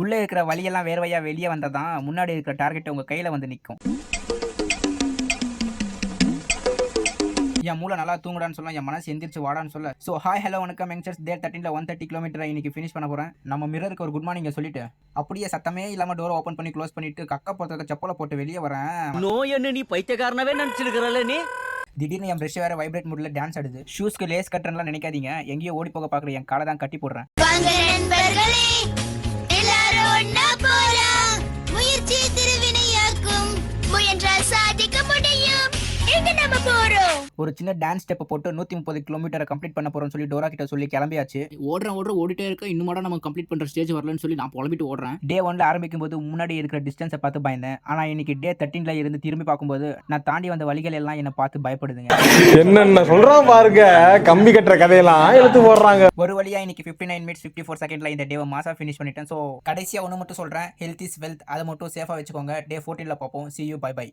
உள்ள இருக்கிற வலியெல்லாம் வேர்வையா வெளியே வந்ததான் முன்னாடி இருக்கிற டார்கெட் உங்க கையில வந்து நிற்கும். என் மூளை நல்லா தூங்குடான்னு சொல்ல, என் மனசு எந்திரிச்சு வாடான்னு சொல்ல. ஸோ ஹாய் ஹலோ வணக்கம் யங்ஸ்டர்ஸ், டே 13ல 130 கிலோமீட்டர் இன்னைக்கு ஃபினிஷ் பண்ண போறேன். நம்ம மிரருக்கு ஒரு குட் மார்னிங் சொல்லிட்டு அப்படியே சத்தமே இல்லாம டோர் ஓப்பன் பண்ணி க்ளோஸ் பண்ணிட்டு கக்க போறதுக்கு செப்பலை போட்டு வெளியே வரேன். நோய் என்ன நீ பைத்தியக்காரனவே நினைச்சிருக்கிறல்ல நீ. திடீர்னு என் பிரஷ் வேற வைப்ரேட் மூட்ல டான்ஸ் ஆடுது. ஷூஸ்க்கு லேஸ் கட்டுறேன்லாம் நினைக்காதீங்க, எங்கேயோ ஓடி போக பாக்குற என் காலை தான் கட்டி போடுறேன். முயற்சி திருவினையாக்கும், முயன்றால் சாதிக்க முடியும். ஒரு சின்ன டான்ஸ் ஸ்டெப் போட்டு 130 கிலோமீட்டரை கம்ப்ளீட் பண்ண போறோம்னு சொல்லி டோரா கிட்ட சொல்லி கிளம்பியாச்சு. ஓடிட்டே இருக்க, இன்னும் நம்ம கம்ப்ளீட் பண்ற ஸ்டேஜ் வரலன்னு சொல்லி நான் புலம்பிட்டு ஓடுறேன். டே 1ல ஆரம்பிக்கும் போது முன்னாடி இருக்கிற டிஸ்டன்ஸை பார்த்து பயந்தேன். ஆனா இன்னைக்கு டே 13ல இருந்து திரும்பி பார்க்கும்போது நான் தாண்டி வந்த வழிகள் எல்லாம் என்ன பார்த்து பயப்படுதுங்க. என்னென்ன சொல்றான் பாருங்க, கம்பி கட்டுற கதையெல்லாம் எடுத்து போடுறாங்க. ஒரு வழியா இன்னைக்கு 59 மினிட்ஸ் 54 செகண்ட்ல இந்த டேவை மாசா ஃபினிஷ் பண்ணிட்டேன். ஸோ கடைசியா ஒன்று மட்டும் சொல்றேன், ஹெல்த் இஸ் வெல்த், அதை மட்டும் சேஃபா வச்சுக்கோங்க. டே 14ல பார்ப்போம். See you, bye bye.